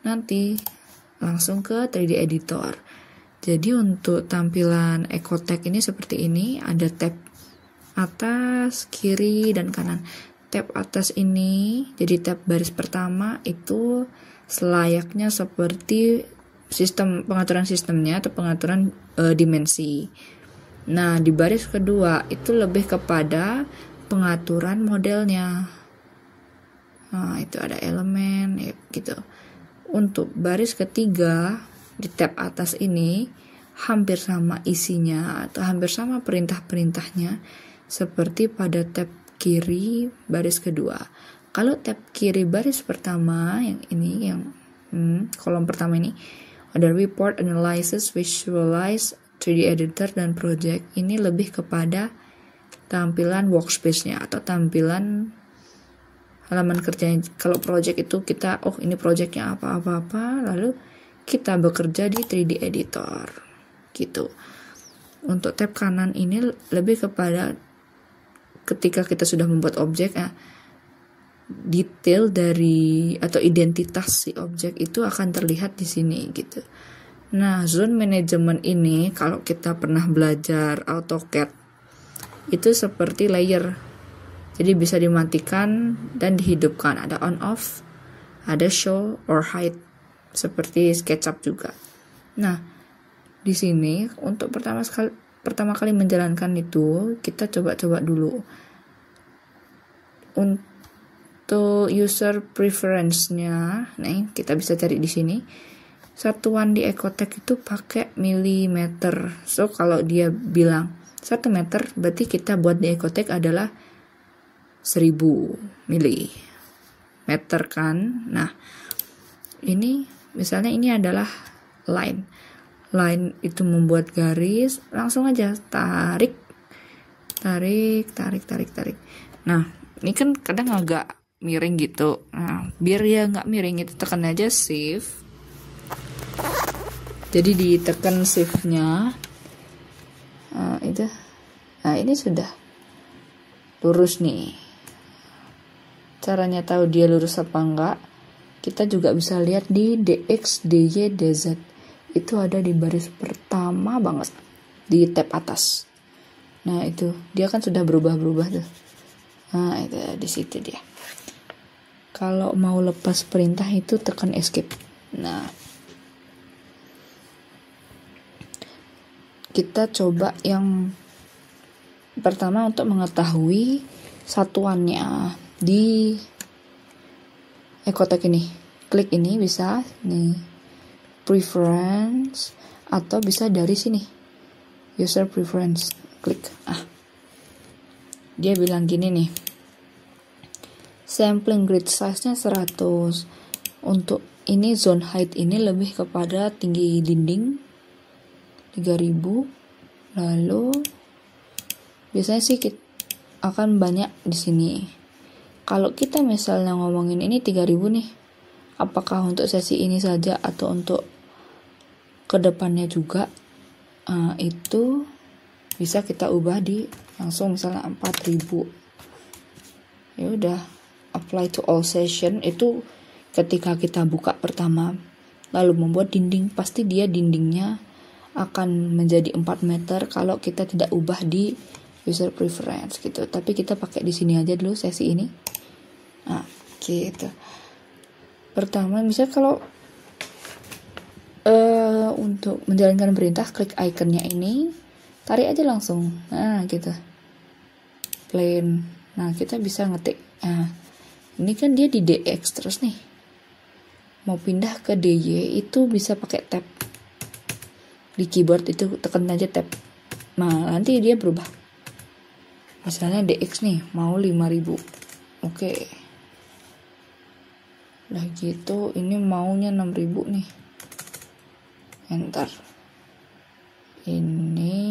nanti langsung ke 3D editor. Jadi untuk tampilan Ecotech ini seperti ini, ada tab atas, kiri, dan kanan. Tab atas ini, jadi tab baris pertama itu selayaknya seperti sistem pengaturan sistemnya atau pengaturan dimensi. Nah, di baris kedua itu lebih kepada pengaturan modelnya. Nah, itu ada elemen ya, gitu. Untuk baris ketiga di tab atas ini hampir sama isinya atau hampir sama perintah-perintahnya seperti pada tab kiri baris kedua. Kalau tab kiri baris pertama yang ini, yang kolom pertama ini ada report, analysis, visualize, 3D editor, dan project. Ini lebih kepada tampilan workspace-nya atau tampilan halaman kerjanya. Kalau project itu kita, ini projectnya apa-apa, lalu kita bekerja di 3D editor gitu. Untuk tab kanan ini lebih kepada ketika kita sudah membuat objek, detail dari atau identitas si objek itu akan terlihat di sini gitu. Nah, zone management ini kalau kita pernah belajar AutoCAD itu seperti layer. Jadi bisa dimatikan dan dihidupkan. Ada on off, ada show or hide seperti SketchUp juga. Nah, di sini untuk pertama kali menjalankan itu kita coba-coba dulu. Untuk user preference-nya, nih kita bisa cari di sini. Satuan di Ecotech itu pakai milimeter. So kalau dia bilang 1 meter, berarti kita buat di Ecotech adalah 1000 milimeter kan. Nah, ini misalnya ini adalah line. Line itu membuat garis, langsung aja tarik. Nah, ini kan kadang agak miring gitu. Nah, biar ya nggak miring itu tekan aja shift. Jadi ditekan shift-nya. Itu. Nah, ini sudah lurus nih. Caranya tahu dia lurus apa enggak, kita juga bisa lihat di DX, DY, DZ. Itu ada di baris pertama banget di tab atas. Nah, itu dia kan sudah berubah-berubah tuh. Nah, itu di situ dia. Kalau mau lepas perintah itu tekan escape. Nah, kita coba yang pertama untuk mengetahui satuannya di Ecotech ini. Klik ini bisa nih, preference, atau bisa dari sini user preference, klik. Dia bilang gini nih, sampling grid size-nya 100. Untuk ini zone height ini lebih kepada tinggi dinding 3000. Lalu biasanya sih kita akan banyak di sini. Kalau kita misalnya ngomongin ini 3000 nih, apakah untuk sesi ini saja atau untuk kedepannya juga, itu bisa kita ubah di langsung misalnya 4000. Ya udah, apply to all session. Itu ketika kita buka pertama lalu membuat dinding, pasti dia dindingnya akan menjadi 4 meter kalau kita tidak ubah di user preference gitu. Tapi kita pakai di sini aja dulu sesi ini. Nah, gitu. Pertama, misalnya kalau untuk menjalankan perintah, klik ikonnya ini, tarik aja langsung. Nah, gitu. Plane. Nah, kita bisa ngetik. Nah, ini kan dia di DX terus nih. Mau pindah ke DY itu bisa pakai tab. Di keyboard itu tekan aja tab. Nah, nanti dia berubah. Misalnya DX nih, mau 5000. Oke. Udah gitu, ini maunya 6000 nih. Enter. Ini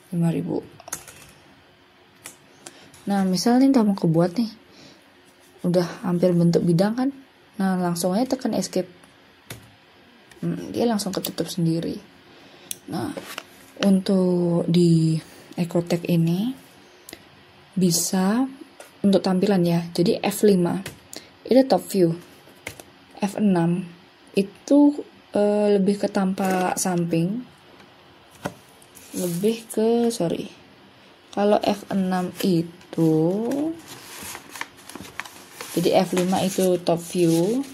5000. Nah, misalnya udah mau kebuat nih. Udah hampir bentuk bidang kan. Nah, langsung aja tekan escape. Dia langsung ketutup sendiri. Nah, untuk di Ecotech ini bisa untuk tampilan ya. Jadi F5 itu top view. F6 itu lebih ke tampak samping, kalau F6 itu, jadi F5 itu top view,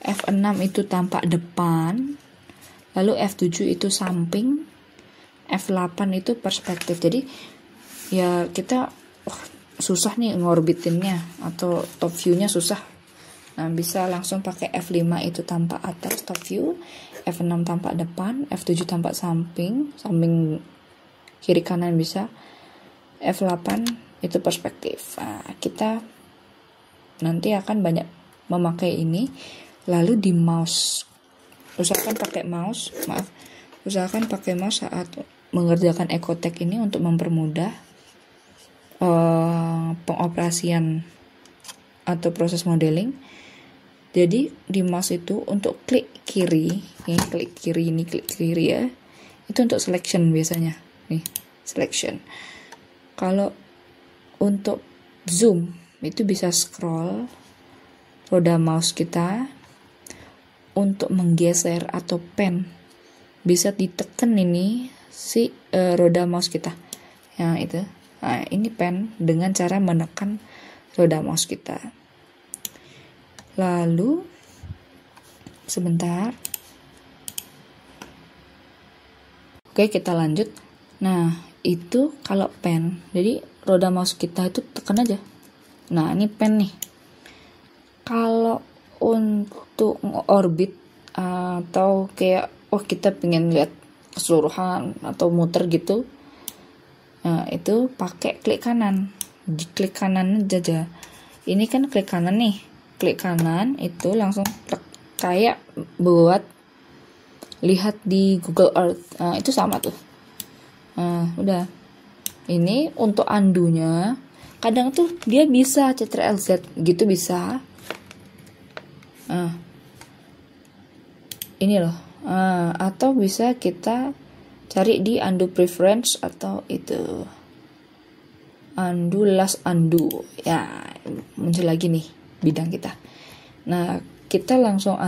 F6 itu tampak depan, lalu F7 itu samping, F8 itu perspektif. Jadi ya kita susah nih ngorbitinnya atau top view-nya susah. Nah, bisa langsung pakai F5 itu tampak atas top view, F6 tampak depan, F7 tampak samping kiri kanan bisa, F8 itu perspektif. Nah, kita nanti akan banyak memakai ini. Lalu di mouse, usahakan pakai mouse saat mengerjakan Ecotech ini untuk mempermudah pengoperasian atau proses modeling. Jadi di mouse itu untuk klik kiri ya, itu untuk selection biasanya nih, selection. Kalau untuk zoom itu bisa scroll roda mouse kita. Untuk menggeser atau pen bisa ditekan ini si roda mouse kita yang itu. Nah, ini pen dengan cara menekan roda mouse kita. Lalu sebentar. Oke, kita lanjut. Nah, itu kalau pen. Jadi roda mouse kita itu tekan aja. Nah, ini pen nih. Kalau untuk orbit atau kayak kita pengen lihat keseluruhan atau muter gitu, nah itu pakai klik kanan. Di klik kanan aja. Ini kan klik kanan nih, klik kanan itu langsung kayak buat lihat di Google Earth. Nah, itu sama tuh. Nah, udah. Ini untuk undo-nya kadang tuh dia bisa Ctrl+Z gitu bisa. Ini loh. Atau bisa kita cari di undo preference atau itu undo last undo. Ya, muncul lagi nih bidang kita. Nah, kita langsung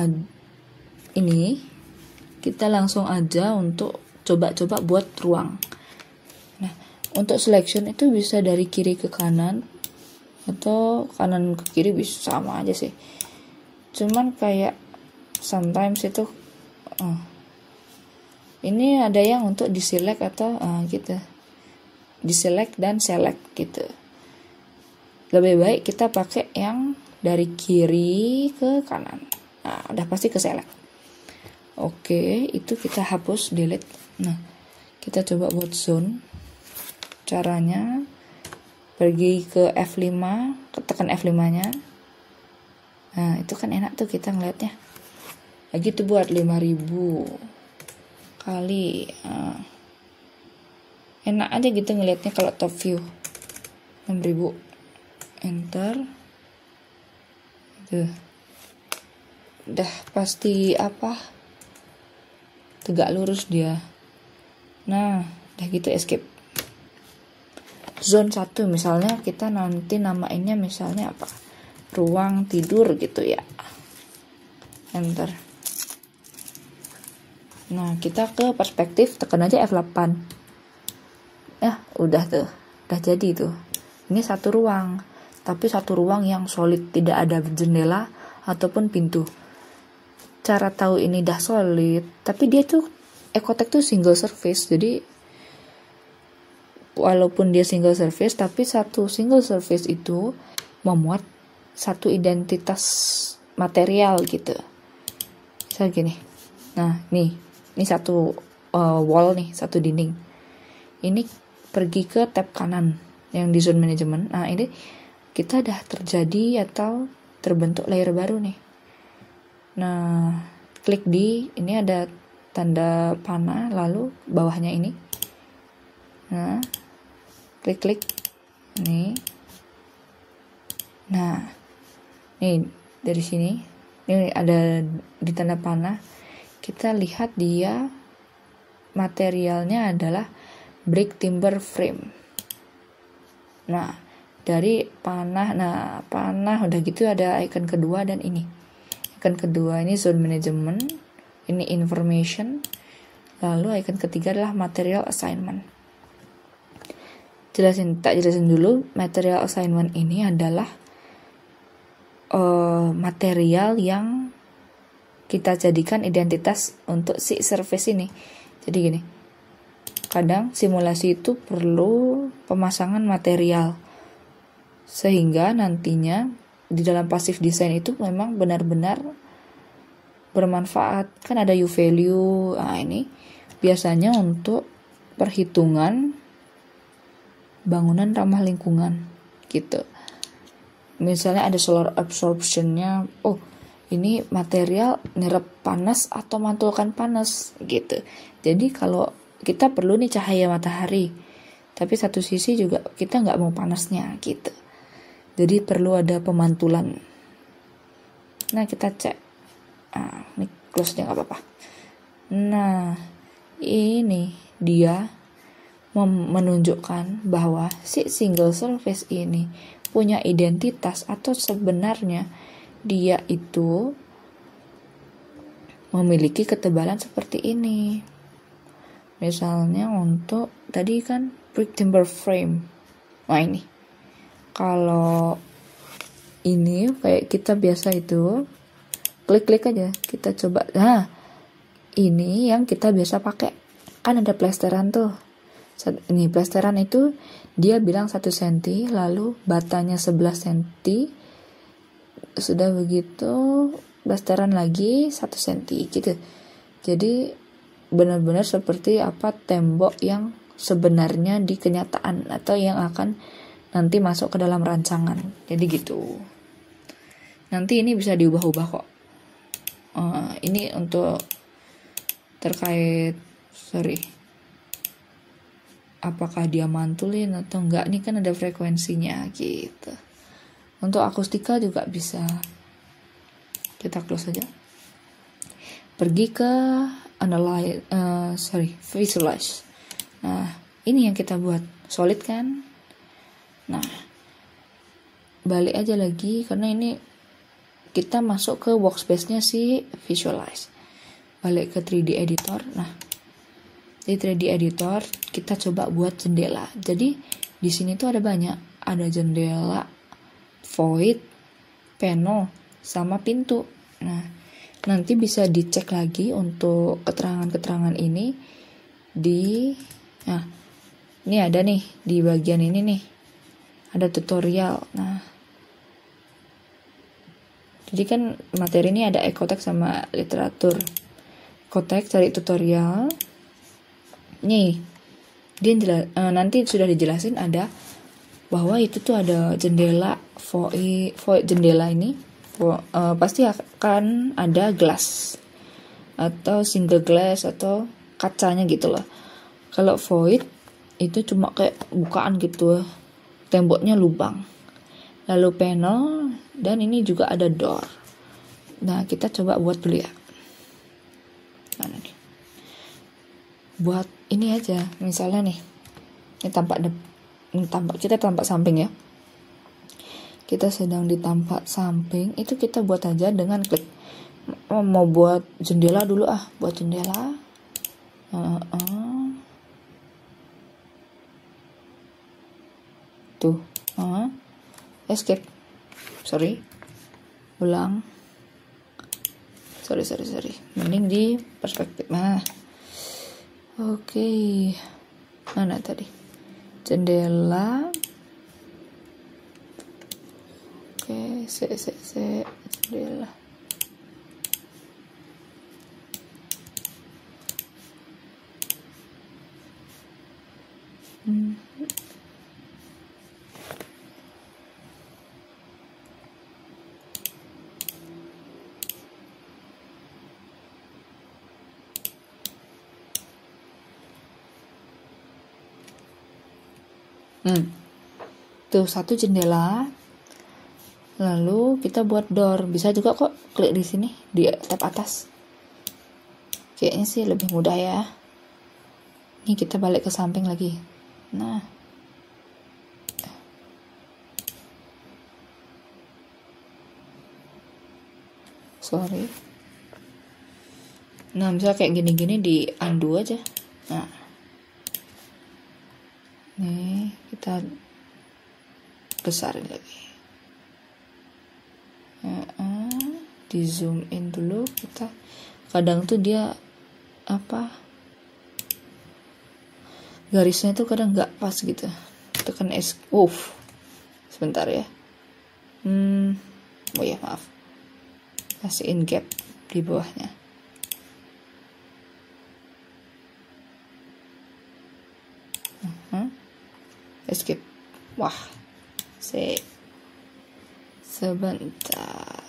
aja untuk coba-coba buat ruang. Nah, untuk selection itu bisa dari kiri ke kanan atau kanan ke kiri, bisa sama aja sih. Cuman kayak sometimes itu ini ada yang untuk diselect atau gitu, diselect dan select gitu. Lebih baik kita pakai yang dari kiri ke kanan. Nah, udah pasti ke select. Oke, itu kita hapus, delete. Nah, kita coba buat zone. Caranya pergi ke F5, tekan F5-nya. Nah, itu kan enak tuh kita ngeliatnya. Lagi tuh buat 5.000 kali. Enak aja gitu ngeliatnya kalau top view. 6.000. Enter. Tuh. Udah pasti tegak lurus dia. Nah, udah gitu escape. Zone 1 misalnya kita nanti namainnya misalnya apa? Ruang tidur gitu ya. Enter. Nah, kita ke perspektif, tekan aja F8. Udah tuh. Udah jadi tuh. Ini satu ruang. Tapi satu ruang yang solid, tidak ada jendela ataupun pintu. Cara tahu ini dah solid, tapi dia tuh Ecotech tuh single surface. Jadi walaupun dia single surface, tapi satu single surface itu memuat satu identitas material gitu. Misal gini. Nah, ini satu wall nih, satu dinding. Ini pergi ke tab kanan yang di zone management. Nah, ini kita dah terjadi atau terbentuk layer baru nih. Nah, klik ini ada tanda panah, lalu bawahnya ini. Nah, klik nih. Nah, nih dari sini, ini ada di tanda panah. Kita lihat dia materialnya adalah brick timber frame. Nah, dari panah, panah udah gitu ada icon kedua dan ini. Icon kedua ini zone management, ini information, lalu icon ketiga adalah material assignment. Tak jelasin dulu, material assignment ini adalah material yang kita jadikan identitas untuk si surface ini. Jadi gini, kadang simulasi itu perlu pemasangan material, sehingga nantinya di dalam passive design itu memang benar-benar bermanfaat. Kan ada U value, ini biasanya untuk perhitungan bangunan ramah lingkungan gitu. Misalnya ada solar absorptionnya, ini material nyerap panas atau mantulkan panas gitu. Jadi kalau kita perlu nih cahaya matahari, tapi satu sisi juga kita nggak mau panasnya gitu. Jadi perlu ada pemantulan. Nah kita cek, ini close-nya nggak apa-apa. Nah ini dia menunjukkan bahwa si single surface ini punya identitas, atau sebenarnya dia itu memiliki ketebalan seperti ini. Misalnya untuk tadi kan brick timber frame. Nah ini, kalau ini kayak kita biasa itu klik-klik aja, kita coba. Nah ini yang kita biasa pakai, kan ada plesteran tuh. Ini plesteran itu dia bilang 1 cm, lalu batanya 11 cm. Sudah begitu plesteran lagi 1 cm gitu. Jadi benar-benar seperti apa tembok yang sebenarnya di kenyataan, atau yang akan nanti masuk ke dalam rancangan. Jadi gitu. Nanti ini bisa diubah-ubah kok. Ini untuk terkait apakah dia mantulin atau enggak, ini kan ada frekuensinya gitu. Untuk akustika juga bisa. Kita close saja. Pergi ke visualize. Nah ini yang kita buat solid kan. Nah balik aja lagi, karena ini kita masuk ke workspace-nya si visualize. Balik ke 3D editor. Nah di 3D editor kita coba buat jendela. Jadi di sini tuh ada banyak, ada jendela, void, panel, sama pintu. Nah nanti bisa dicek lagi untuk keterangan-keterangan ini ini ada nih di bagian ini nih, ada tutorial. Nah jadi kan materi ini ada ekotek sama literatur. Ekotek cari tutorial. Nih dia nanti sudah dijelasin ada bahwa itu tuh ada jendela void jendela ini pasti akan ada glass atau single glass atau kacanya gitu loh. Kalau void itu cuma kayak bukaan gitu, temboknya lubang. Lalu panel, dan ini juga ada door. Nah kita coba buat dulu ya. Mana nih? Buat ini aja, misalnya nih, ini kita tampak samping ya. Kita sedang di tampak samping, itu kita buat aja dengan klik. Mau buat jendela dulu buat jendela. Tuh, escape. Ulang. Sorry. Mending di perspektif. Oke. Mana tadi? Jendela. Oke, jendela. Tuh satu jendela. Lalu kita buat door. Bisa juga kok klik di sini di tab atas. Kayaknya sih lebih mudah ya. Ini kita balik ke samping lagi. Nah, sorry. Nah, misalnya kayak gini-gini di undo aja. Nah, nih kita besarin lagi. Di zoom in dulu. Kita kadang tuh dia garisnya tuh kadang nggak pas gitu. Tekan sebentar ya. Oh ya, maaf, kasihin gap di bawahnya. Escape. Wah, sebentar.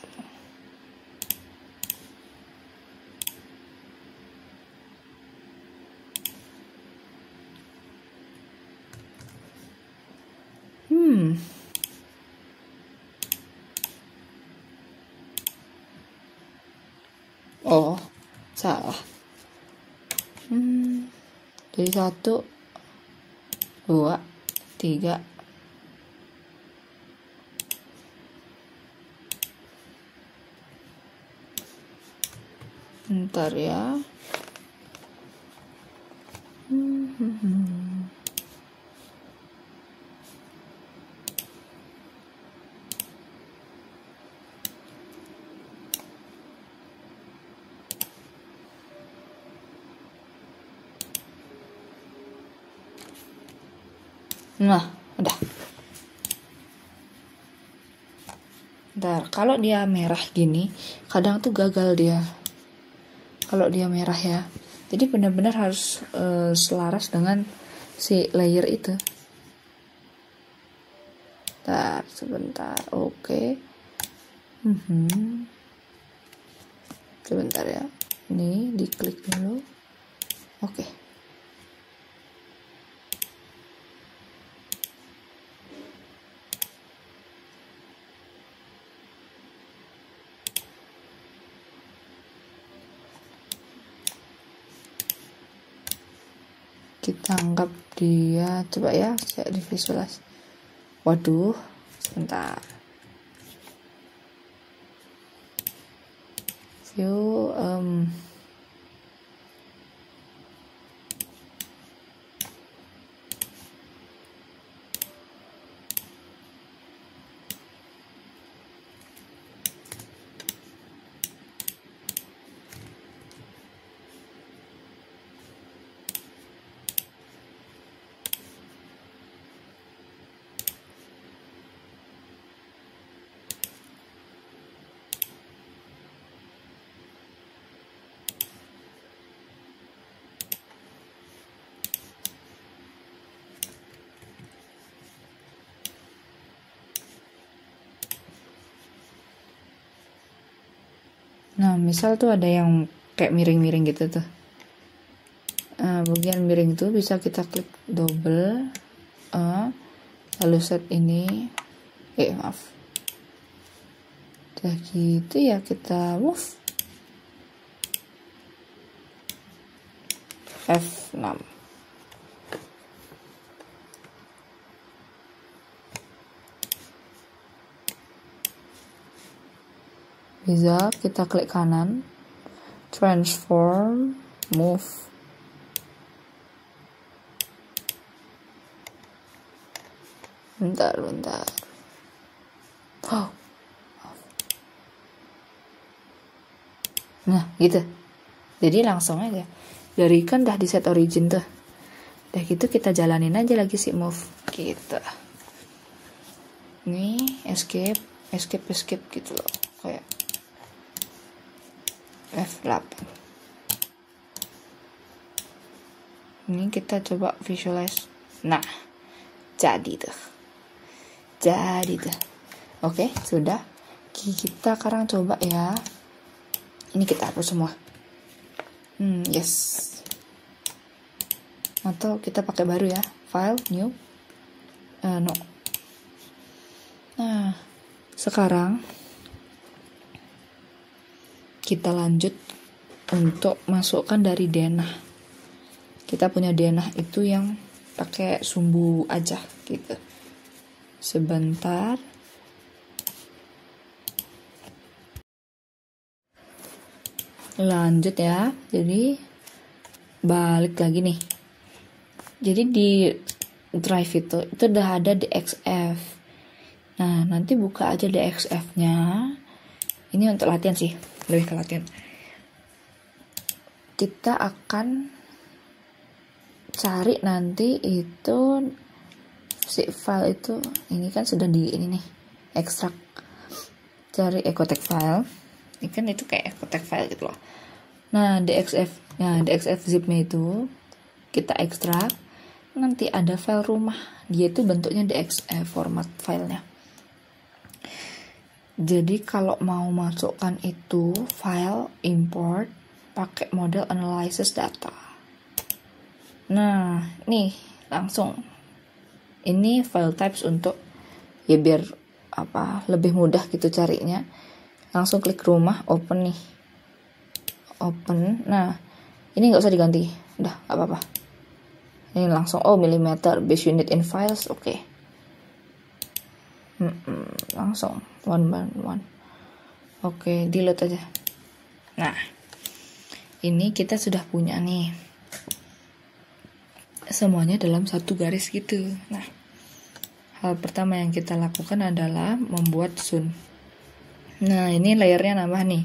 Oh, salah. Jadi 1, 2, 3. Bentar ya. Nah, udah. Bentar, kalau dia merah gini, kadang tuh gagal dia. Kalau dia merah ya. Jadi benar-benar harus selaras dengan si layer itu. Bentar, sebentar. Oke. Sebentar ya. Ini diklik dulu. Oke. Kita anggap dia, coba ya, saya di visualize. Waduh, sebentar. View, nah, misal tuh ada yang kayak miring-miring gitu tuh. Bagian miring itu bisa kita klik double, lalu set ini, maaf. Udah gitu ya, kita move F6. Bisa kita klik kanan, transform, move. Bentar. Oh. Nah, gitu. Jadi langsung aja. Dari kan dah di set origin tuh. Udah gitu kita jalanin aja lagi si move gitu. Nih, escape gitu loh. Kayak F8. Ini kita coba visualize. Nah, jadi tuh. Oke, sudah. Kita sekarang coba ya. Ini kita hapus semua. Yes. Atau kita pakai baru ya. File, new. No. Nah, sekarang kita lanjut untuk masukkan dari denah. Kita punya denah itu yang pakai sumbu aja gitu. Sebentar. Lanjut ya, jadi balik lagi nih. Jadi di drive itu udah ada DXF. Nah, nanti buka aja DXF-nya. Ini untuk latihan sih, lebih ke latihan. Kita akan cari nanti itu si file itu, ini kan sudah di ini nih, ekstrak. Cari Ecotech file. Ini kan itu kayak Ecotech file gitu loh. Nah, DXF zipnya itu kita ekstrak. Nanti ada file rumah. Dia itu bentuknya DXF format filenya. Jadi kalau mau masukkan itu file import pakai model analysis data. Nah, nih langsung. Ini file types untuk ya biar lebih mudah gitu carinya. Langsung klik rumah, open nih. Open. Nah, ini nggak usah diganti. Udah, nggak apa-apa. Ini langsung millimeter base unit in files, oke. Langsung one by one. Oke, delete aja. Nah, ini kita sudah punya nih. Semuanya dalam satu garis gitu. Nah, hal pertama yang kita lakukan adalah membuat zone. Nah, ini layernya nambah nih.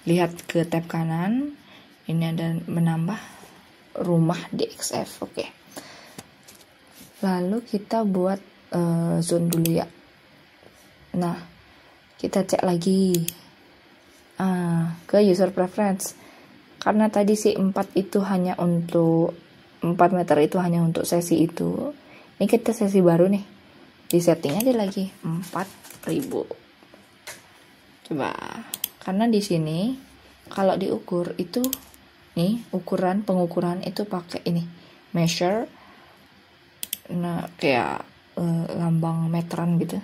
Lihat ke tab kanan. Ini ada menambah rumah DXF. Oke. Lalu kita buat zone dulu ya. Nah, kita cek lagi ke user preference. Karena tadi si 4 itu hanya untuk 4 meter itu hanya untuk sesi itu. Ini kita sesi baru nih. Di setting aja lagi 4000. Coba, karena di sini kalau diukur itu nih pengukuran itu pakai ini measure, nah kayak lambang meteran gitu,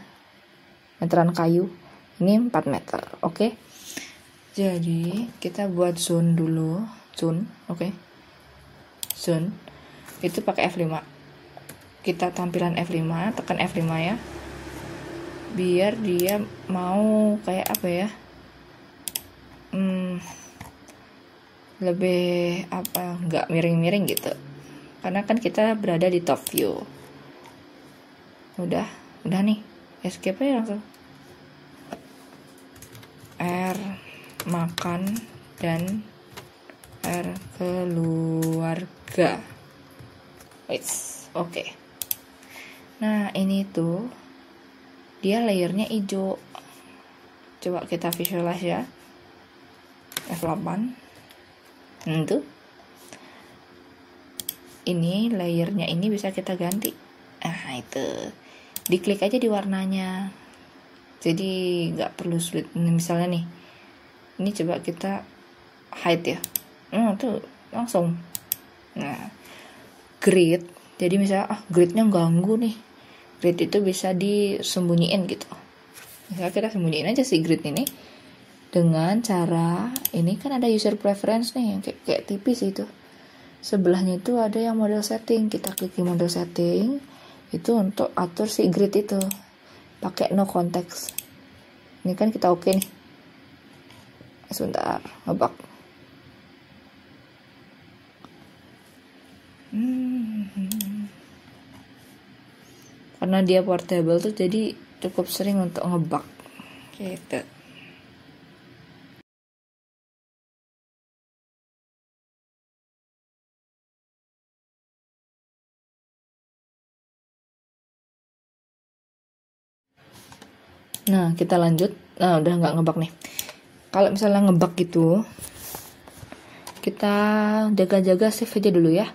meteran kayu. Ini 4 meter, oke. Jadi kita buat zone dulu, oke. Zone itu pakai F5. Kita tampilan F5, tekan F5 ya. Biar dia mau kayak apa ya, lebih nggak miring-miring gitu, karena kan kita berada di top view. Udah nih, escape aja langsung. R makan dan R keluarga. Oke. Nah, ini tuh dia layernya hijau. Coba kita visualize ya. F8. Tuh. Ini layernya ini bisa kita ganti. Nah, itu. Diklik aja di warnanya. Jadi nggak perlu sulit. Misalnya nih. Ini coba kita hide ya. Tuh langsung. Nah, grid. Jadi misalnya gridnya ganggu nih. Grid itu bisa disembunyiin gitu. Misalnya kita sembunyiin aja si grid ini dengan cara ini kan ada user preference nih yang kayak tipis itu. Sebelahnya itu ada yang model setting. Kita klik di model setting itu untuk atur si grid itu. Pakai no context. Ini kan kita oke nih. Sebentar, ngebug. Karena dia portable tuh jadi cukup sering untuk ngebug gitu. Nah, kita lanjut. Nah, udah nggak ngebug nih. Kalau misalnya ngebug gitu, kita jaga-jaga save aja dulu ya.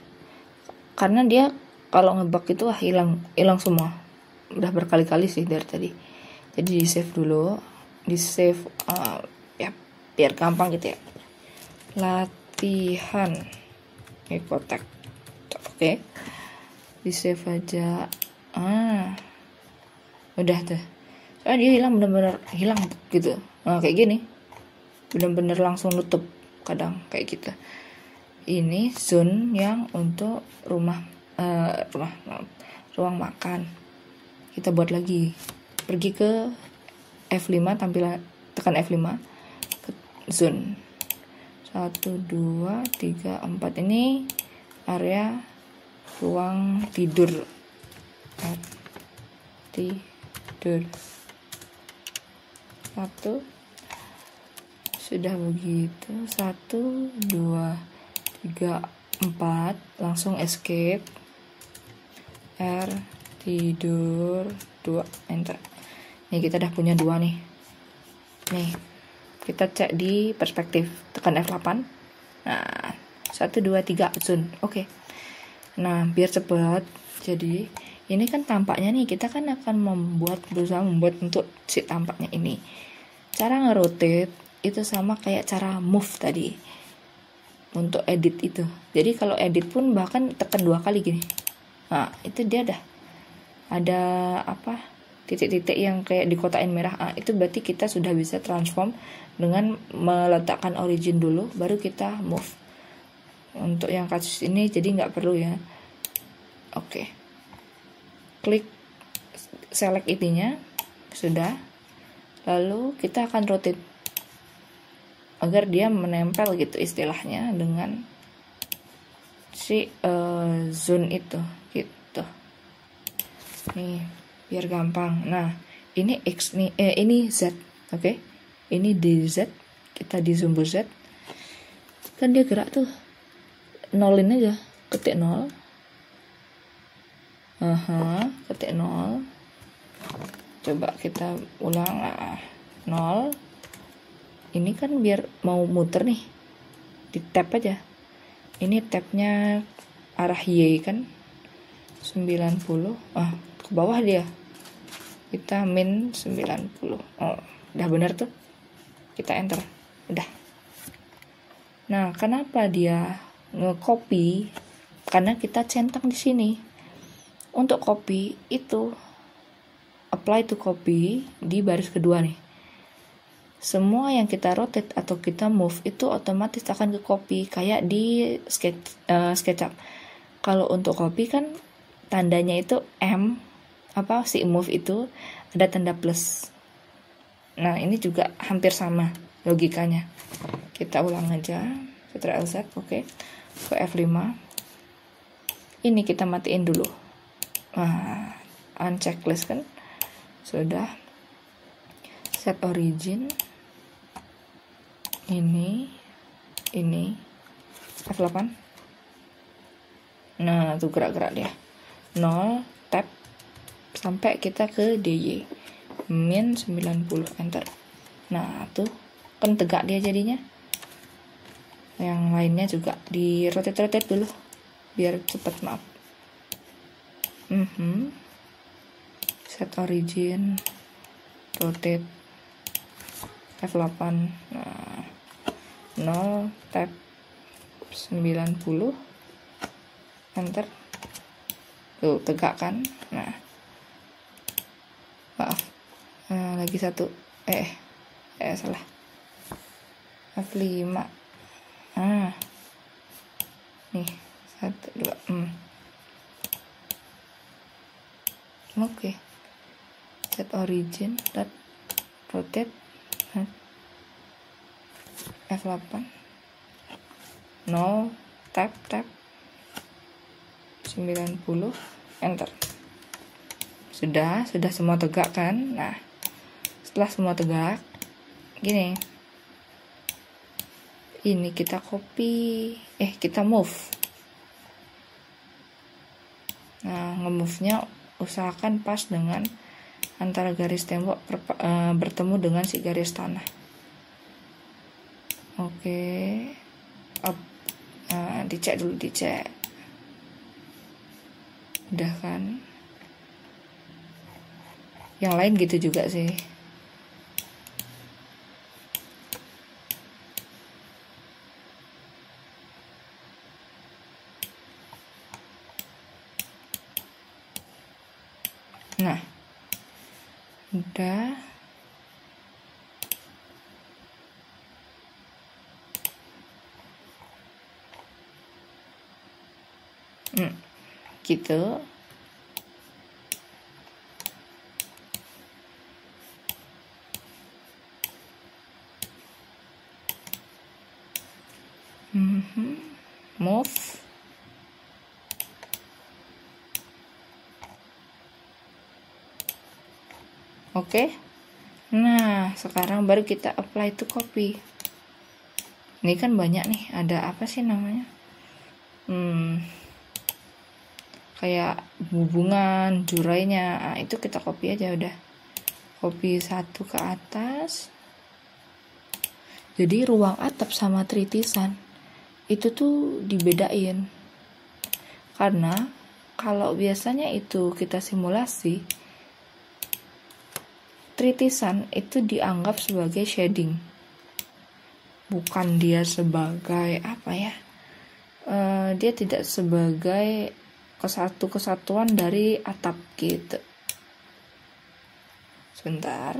Karena dia kalau ngebug itu hilang semua. Udah berkali-kali sih dari tadi. Jadi di save dulu, di save ya biar gampang gitu ya. Latihan Ecotech. Oke. Di save aja. Udah tuh. Soalnya dia hilang bener-bener hilang gitu. Nah, kayak gini. Bener-bener langsung nutup kadang kayak gitu. Ini zone yang untuk ruang makan. Kita buat lagi. Pergi ke F5 tampilan, tekan F5 ke zone. 1, 2, 3, 4. Ini area ruang tidur. Tidur. 1. Sudah begitu. 1, 2, 3, 4. Langsung escape. R tidur 2, enter. Nih kita udah punya 2 nih. Nih kita cek di perspektif, tekan F8. Nah 1, 2, 3 zoom. Oke. Nah biar cepet, jadi ini kan tampaknya nih, kita kan akan berusaha membuat untuk si tampaknya ini. Cara nge-rotate itu sama kayak cara move tadi untuk edit itu. Jadi kalau edit pun bahkan tekan 2 kali gini. Nah itu dia dah ada titik-titik yang kayak di kotain merah. Itu berarti kita sudah bisa transform dengan meletakkan origin dulu, baru kita move. Untuk yang kasus ini jadi nggak perlu ya. Oke. Klik select ininya, sudah. Lalu kita akan rotate agar dia menempel gitu istilahnya dengan si zone itu gitu. Nih biar gampang. Nah ini X nih, ini Z. Oke. Ini DZ, kita di zoom Z. Kan dia gerak tuh. Nolin aja, ketik 0. Ketik 0. Coba kita ulang. 0. Ini kan biar mau muter nih, di tab aja. Ini tabnya arah Y kan 90. Ke bawah dia. Kita min 90. Udah bener tuh. Kita enter. Udah. Nah, kenapa dia nge-copy? Karena kita centang di sini. Untuk copy itu apply to copy di baris kedua nih. Semua yang kita rotate atau kita move itu otomatis akan ke copy kayak di SketchUp. Kalau untuk copy kan tandanya itu M, si move itu ada tanda plus. Nah ini juga hampir sama logikanya. Kita ulang aja. Ctrl Z, oke. Ke F5. Ini kita matiin dulu. Unchecklist kan. Sudah. Set origin. Ini F8. Nah tuh gerak-gerak dia. 0 tab sampai kita ke DY min 90, enter. Nah tuh kan tegak dia jadinya. Yang lainnya juga di rotate dulu biar cepat, maaf. Set origin, rotate F8. Nah 0 tab 90, enter. Tuh tegak kan. Nah maaf, lagi satu, salah, F5. Nih 1, 2. Oke. Set origin dot rotate F8. 0 tab 90, enter. Sudah semua tegak kan. Nah setelah semua tegak gini, ini kita copy, kita move. Nah nge-move-nya usahakan pas dengan antara garis tembok bertemu dengan si garis tanah. Oke. Dicek dulu, udah kan. Yang lain gitu juga sih. Nah udah. Gitu. Move. Oke. Nah, sekarang baru kita apply to copy. Ini kan banyak nih, ada apa sih namanya? Kayak hubungan, jurainya. Nah, itu kita copy aja udah. Copy satu ke atas. Jadi ruang atap sama tritisan itu tuh dibedain. Karena kalau biasanya itu kita simulasi, tritisan itu dianggap sebagai shading, bukan dia sebagai apa ya, dia tidak sebagai kesatuan dari atap gitu. Sebentar.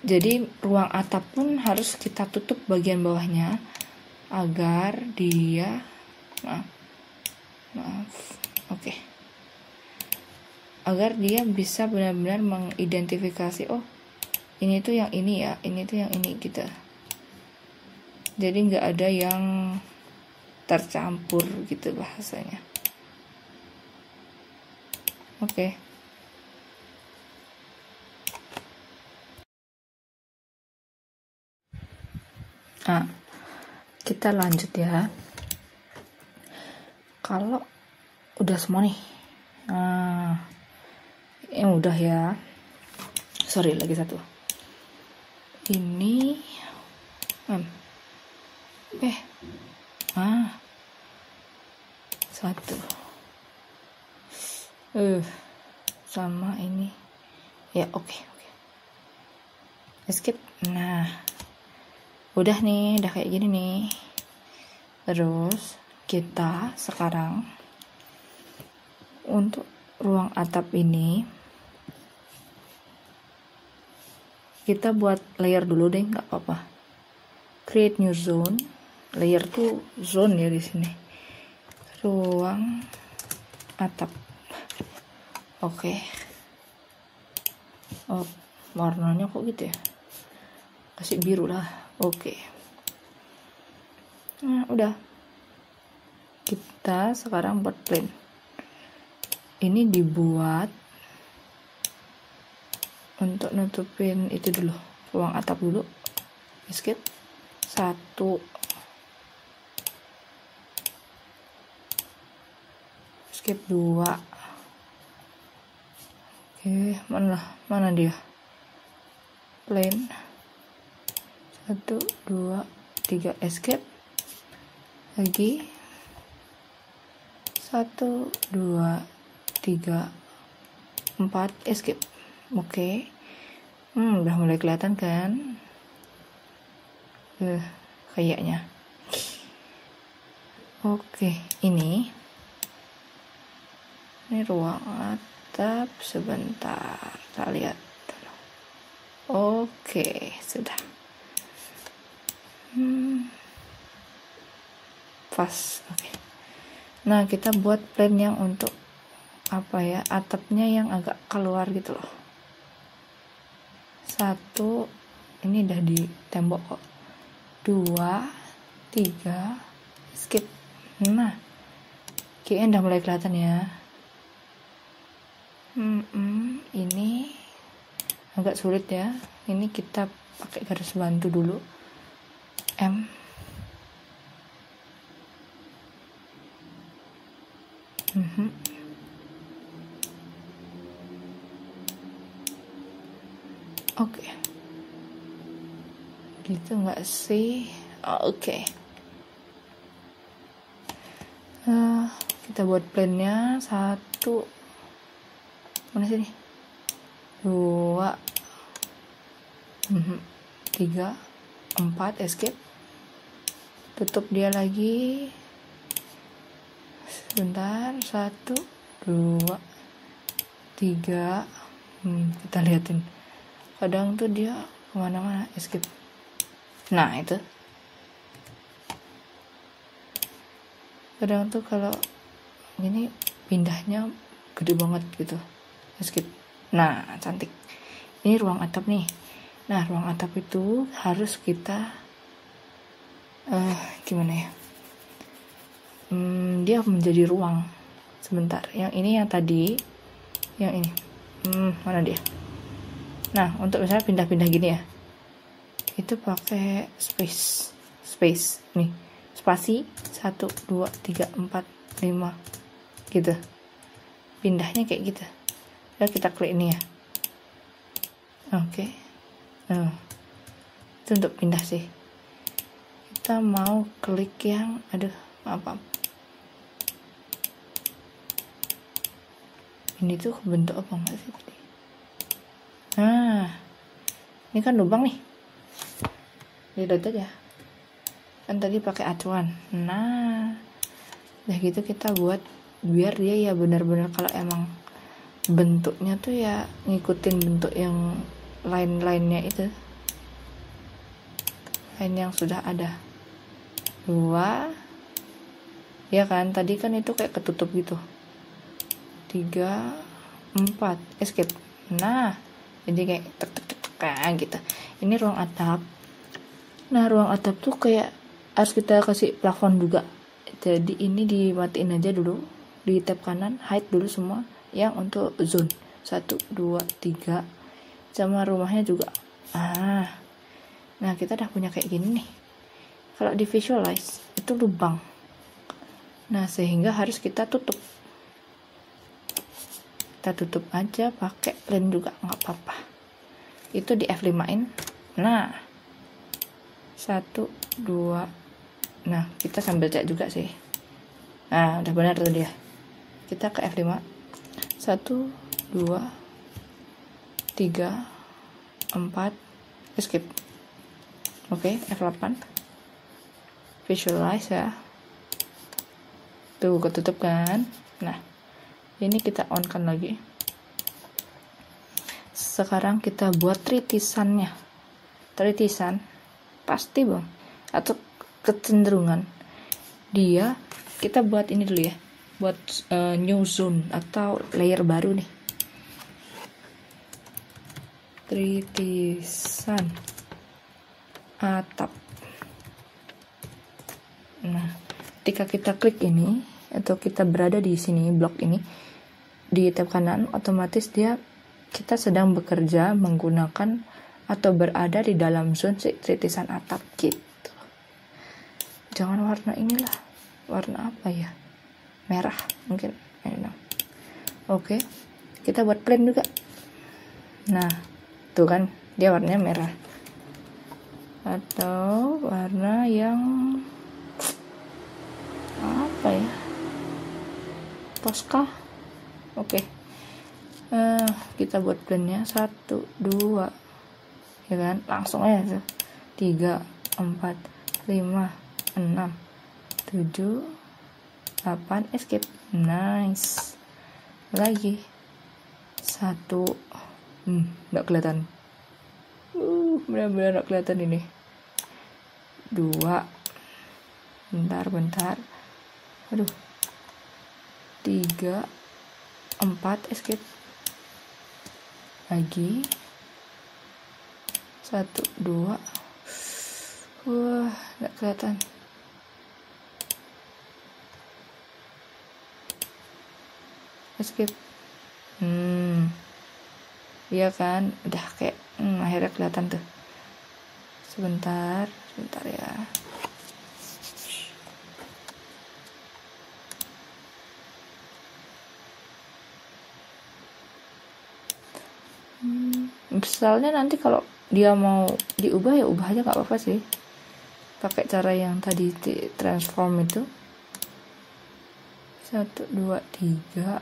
Jadi ruang atap pun harus kita tutup bagian bawahnya agar dia oke. Agar dia bisa benar-benar mengidentifikasi, oh ini tuh yang ini ya, ini tuh yang ini gitu. Jadi nggak ada yang tercampur gitu bahasanya. Oke. Nah, kita lanjut ya. Kalau udah semua nih, yang udah ya. Sorry, lagi satu. Ini, satu. Sama ini. Ya, oke. Skip. Nah. Udah nih, udah kayak gini nih. Terus kita sekarang untuk ruang atap ini kita buat layer dulu deh, nggak apa-apa. Create new zone. Layer tuh zone ya di sini. Ruang atap. Oke. Oh, warnanya kok gitu ya? Kasih biru lah. Oke. Nah, udah. Kita sekarang buat plane. Ini dibuat untuk nutupin itu dulu, ruang atap dulu. Skip. 1. Skip 2. Oke, mana dia? Plane. 1, 2, 3, escape lagi. 1, 2, 3, 4, escape. Oke. Udah mulai kelihatan kan? Kayaknya. Oke, ini ruang atap. Sebentar, kita lihat. Oke, sudah. Pas. Oke. Nah, kita buat plan yang untuk apa ya, atapnya yang agak keluar gitu loh. 1, ini udah di tembok kok. 2, 3, skip. Nah, kayaknya udah mulai kelihatan ya. Ini agak sulit ya. Ini kita pakai garis bantu dulu. M. Oke. Gitu nggak sih? Oke. Kita buat plannya. 1. Mana sih nih? 2, 3, 4, escape. Tutup dia lagi. Sebentar. 1, 2, 3. Kita liatin. Kadang tuh dia kemana-mana. Escape. Nah, itu. Kadang tuh kalau ini pindahnya gede banget gitu. Skip. Nah, cantik. Ini ruang atap nih. Nah, ruang atap itu harus kita gimana ya? Dia menjadi ruang. Sebentar. Yang ini yang tadi, yang ini. Mana dia? Nah, untuk misalnya pindah-pindah gini ya. Itu pakai space nih. Spasi 1 2 3 4 5 gitu. Pindahnya kayak gitu. Ya kita klik ini ya. Oke. Itu untuk pindah sih. Kita mau klik yang maaf. Ini tuh bentuk apa enggak sih tadi? Nah, ini kan lubang nih. Lihat aja. Kan tadi pakai acuan. Nah, ya gitu kita buat biar dia ya benar-benar kalau emang bentuknya tuh ya ngikutin bentuk yang lain-lainnya itu. Lain yang sudah ada. 2. Ya kan, tadi kan itu kayak ketutup gitu. 3 4 escape. Nah, jadi kayak kayak gitu. Ini ruang atap. Nah, ruang atap tuh kayak harus kita kasih plafon juga. Jadi ini dimatiin aja dulu. Di tab kanan hide dulu semua yang untuk zone 1 2 3 sama rumahnya juga. Nah, kita udah punya kayak gini nih. Kalau di visualize itu lubang. Nah, sehingga harus kita tutup. Kita tutup aja pakai plain juga nggak apa-apa. Itu di F5-in. Nah, 1 2. Nah, kita sambil cek juga sih. Nah, udah benar tuh dia. Kita ke F5. 1 2 3 4 escape. Oke, F8. Visualize ya. Tuh ketutup kan. Nah, ini kita on kan lagi. Sekarang kita buat tritisannya. Tritisan pasti bang, atau kecenderungan dia kita buat ini dulu ya, buat new zone atau layer baru nih. Tritisan atap. Nah, ketika kita klik ini atau kita berada di sini blok ini di tab kanan, otomatis kita sedang bekerja menggunakan atau berada di dalam zone tritisan atap gitu. Jangan warna inilah, warna apa ya, merah mungkin. Oke, kita buat plain juga. Nah, tuh kan dia warnanya merah atau warna yang apa ya, Tosca. Oke. Kita buat plannya 1 2 ya kan, langsung aja 3 4 5 6 7 8 escape. Nice. Lagi 1 nggak kelihatan, benar-benar nggak kelihatan ini. 2 bentar 3 4 escape. Lagi 1 2. Wah, nggak kelihatan. Escape. Iya kan, udah kayak akhirnya kelihatan tuh. Sebentar ya. Misalnya nanti kalau dia mau diubah ya ubah aja, nggak apa-apa sih, pakai cara yang tadi transform itu. 1 2 3.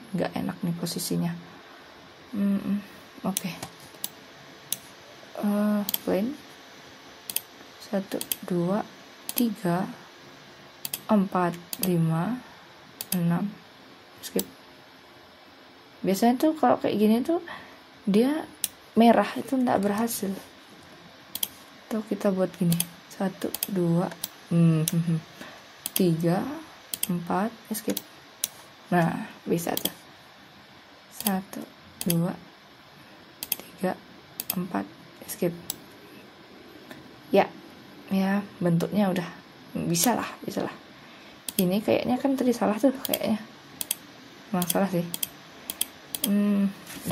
Nggak enak nih posisinya. Oke. Plain 1 2 3 4 5 6 skip. Biasanya tuh kalau kayak gini tuh dia merah itu nggak berhasil. Tuh kita buat gini 1 2 3 4, escape. Nah, bisa tuh. 1, 2, 3, 4, escape. Ya, bentuknya udah bisa lah. Ini kayaknya kan tadi salah tuh kayaknya. Emang salah sih.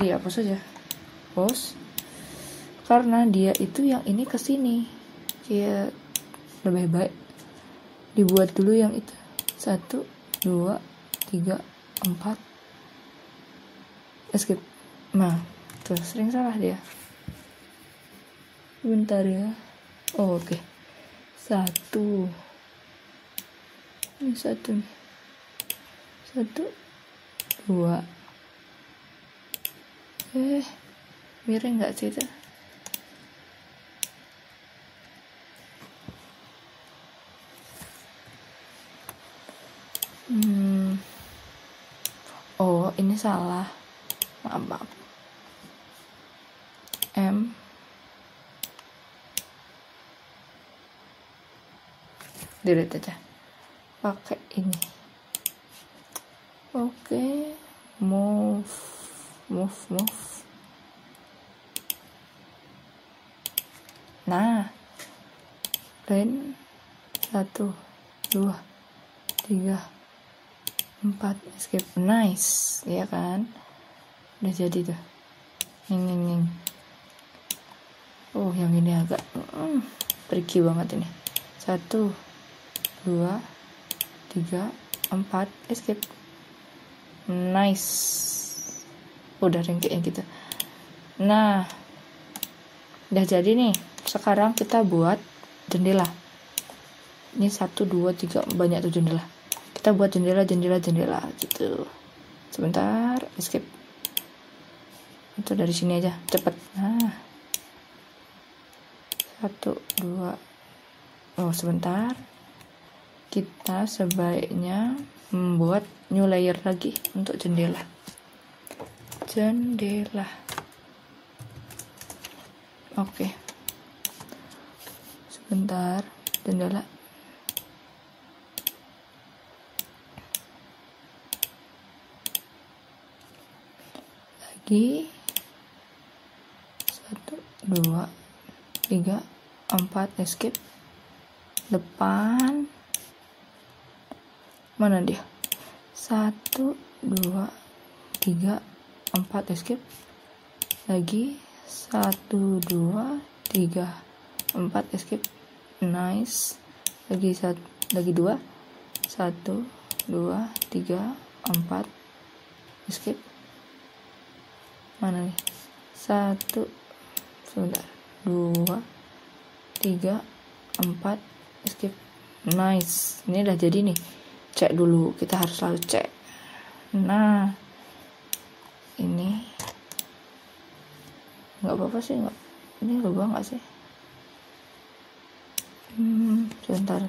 Dihapus aja. Pause. Karena dia itu yang ini ke sini. Kayak lebih baik dibuat dulu yang itu. 1, 2, 3, 4, escape. Nah, tuh sering salah dia. Bentar ya. Oh, oke. 1. Ini 1 nih. 1, 2. Miring nggak sih itu? Oh, ini salah. Maaf. M delete aja. Pakai ini. Oke. Move. Nah. Ren 1, 2, 3, 4, escape. Nice, ya kan? Udah jadi tuh. Ning. Oh, yang ini agak tricky banget ini. 1, 2, 3, 4, escape. Nice. Udah ringkiknya gitu. Nah, udah jadi nih. Sekarang kita buat jendela. Ini 1, 2, 3, banyak tuh jendela. Kita buat jendela gitu. Sebentar, escape. Itu dari sini aja, cepet. Nah, 1, 2. Oh, sebentar. Kita sebaiknya membuat new layer lagi untuk jendela. Oke. Sebentar, jendela. Lagi. 1, 2, 3, 4, escape. Depan. Mana dia? 1, 2, 3, 4, escape. Lagi. 1, 2, 3, 4, escape. Nice. Lagi 2. 1, 2, 3, 4, escape. Mana nih? 1, sebentar. 2, 3, 4, escape. Nice. Ini udah jadi nih. Cek dulu, kita harus selalu cek. Nah, ini nggak apa-apa sih, nggak. Ini lubang nggak sih? Sebentar.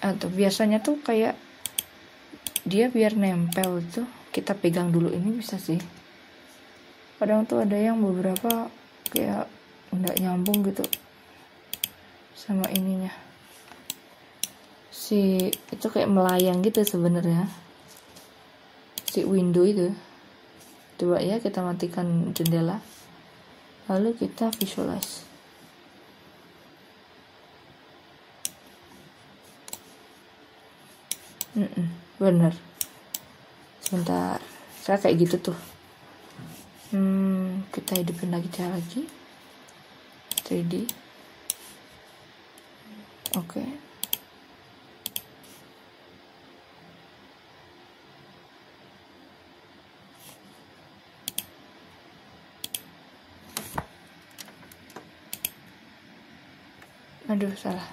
Atau biasanya tuh kayak dia biar nempel tuh kita pegang dulu, ini bisa sih. Kadang tuh ada yang beberapa kayak nggak nyambung gitu sama ininya. Si itu kayak melayang gitu sebenarnya. Si window itu. Coba ya kita matikan jendela. Lalu kita visualize. Bener. Sebentar. Saya kayak gitu tuh. Kita hidupin lagi 3D. Oke. Aduh, salah.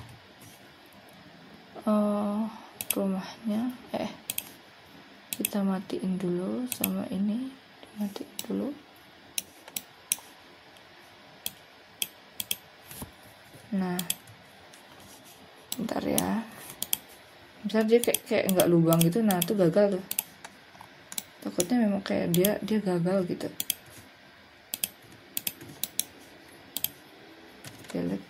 Rumahnya kita matiin dulu, sama ini dimatiin dulu. Nah, bentar ya. Misal dia kayak nggak lubang gitu, nah tuh gagal tuh. Takutnya memang kayak dia gagal gitu. Delete.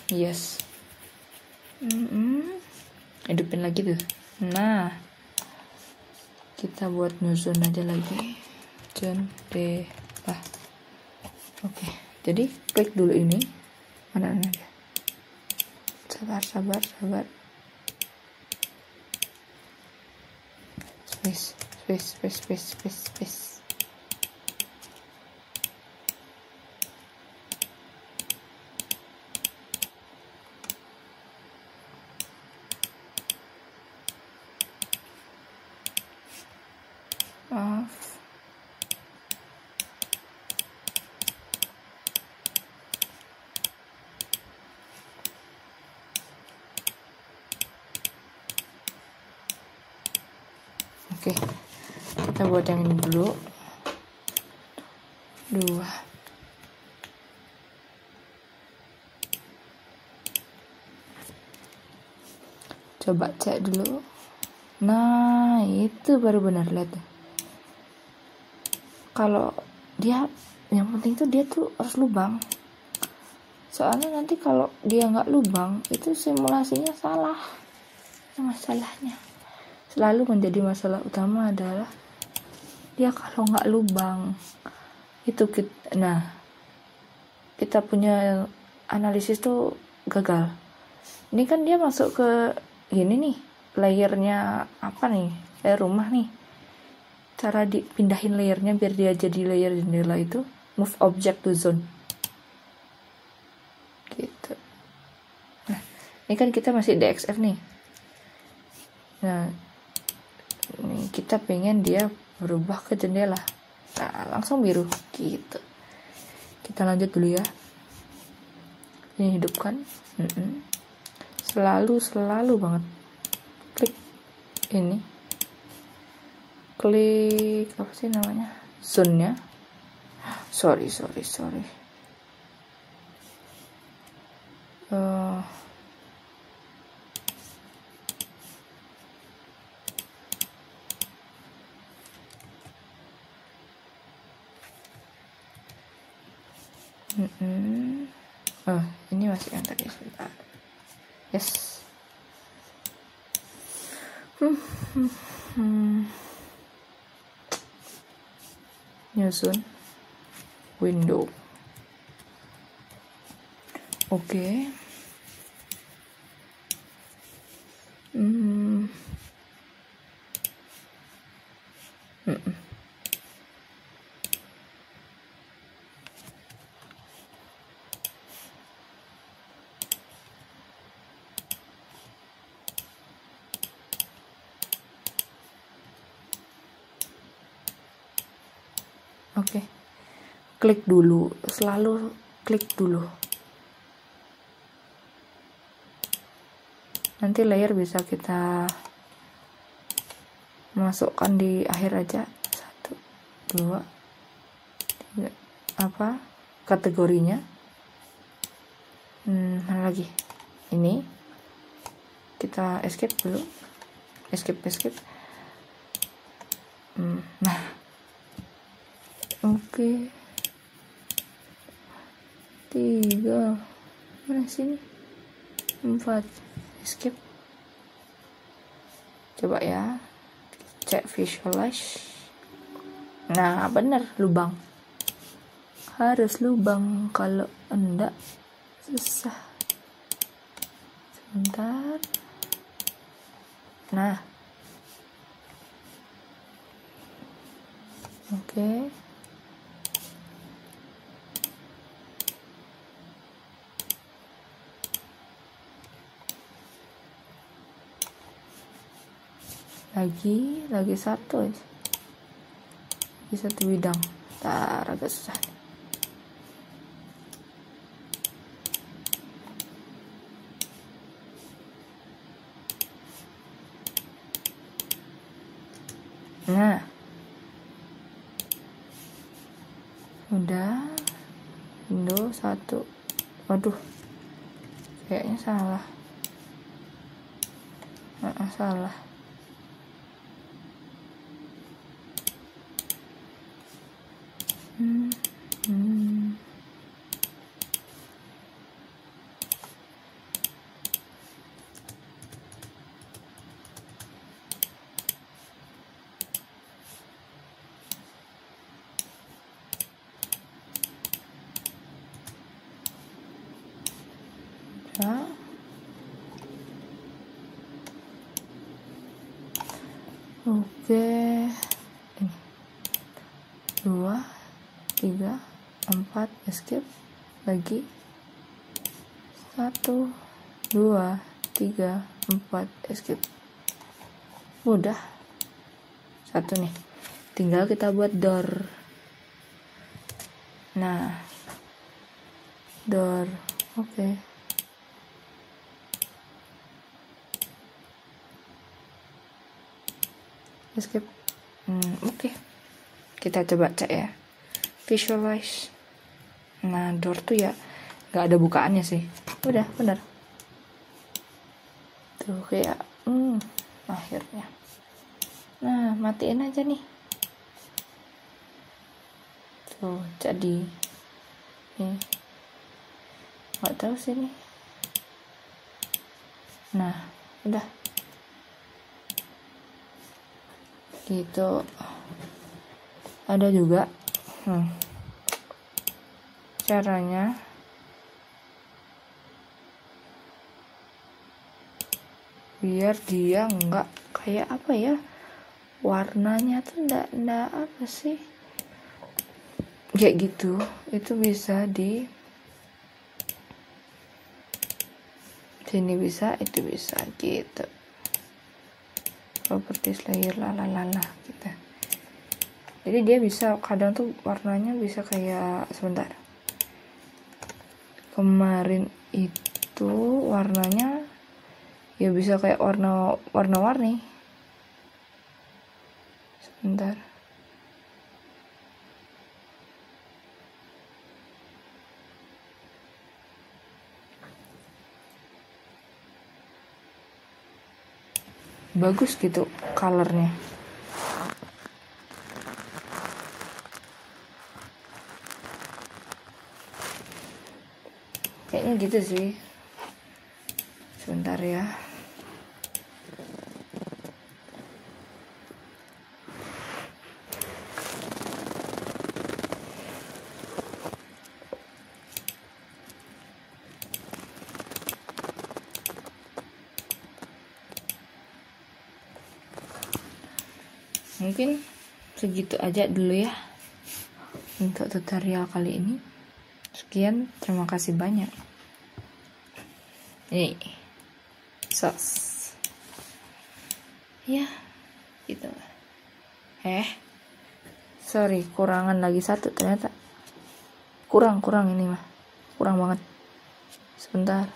Yes. Hidupin lagi tuh. Nah, kita buat nyusun aja lagi. Jendela. Oke, jadi klik dulu ini. Mana aja. Sabar. Space. Maaf. Oke, kita buat yang ini dulu. 2. Coba cek dulu. Nah, itu baru benar, lihat tuh. Kalau dia, yang penting tuh dia tuh harus lubang. Soalnya nanti kalau dia nggak lubang, itu simulasinya salah. Itu masalahnya. Selalu menjadi masalah utama adalah dia kalau nggak lubang. Itu kita punya analisis tuh gagal. Ini kan dia masuk ke gini nih, layernya apa nih, layer rumah nih. Cara dipindahin layernya biar dia jadi layer jendela itu, move object to zone gitu. Nah, ini kan kita masih DXF nih. Nah, ini kita pengen dia berubah ke jendela. Nah, langsung biru gitu. Kita lanjut dulu ya. Ini hidupkan. Selalu banget klik ini, klik apa sih namanya, zone-nya. Sorry. Ini masih yang tadi, sebentar. Yes. Nyusun window. Oke. Oke. Klik dulu, selalu klik dulu. Nanti layer bisa kita masukkan di akhir aja. 1, 2, 3. Apa kategorinya? Mana lagi? Ini kita escape dulu. Escape. Nah, oke. 3. Mana sini? 4. Escape. Coba ya. Cek visualize. Nah, bener, lubang. Harus lubang, kalau enggak susah. Sebentar. Nah. Oke. Lagi satu aja. Lagi satu bidang. Ntar agak susah. Nah. Udah. Window 1. Waduh. Kayaknya salah. Salah. Ya. Oke, ini 2, 3, 4, escape lagi 1, 2, 3, 4, escape. Mudah. Satu nih, tinggal kita buat door. Nah, door, oke. Escape. Oke. Kita coba cek ya. Visualize. Nah, door tuh ya nggak ada bukaannya sih. Udah, bener. Tuh kayak, akhirnya. Nah, matiin aja nih. Tuh, jadi nih. Nggak tahu sih nih. Nah, udah. Gitu. Ada juga caranya biar dia nggak kayak apa ya, warnanya tuh nggak apa sih kayak gitu. Itu bisa di sini, bisa, itu bisa gitu. Properties layer lalalala gitu. Jadi dia bisa kadang tuh warnanya bisa kayak, sebentar, kemarin itu warnanya ya bisa kayak warna-warni. Sebentar, bagus gitu colornya. Kayaknya gitu sih. Sebentar ya. Mungkin segitu aja dulu ya untuk tutorial kali ini. Sekian, terima kasih banyak. Nih, sos. Ya, gitu. Sorry, kurangan lagi satu ternyata. Kurang ini mah. Kurang banget. Sebentar.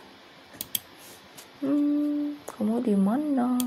Kamu di mana?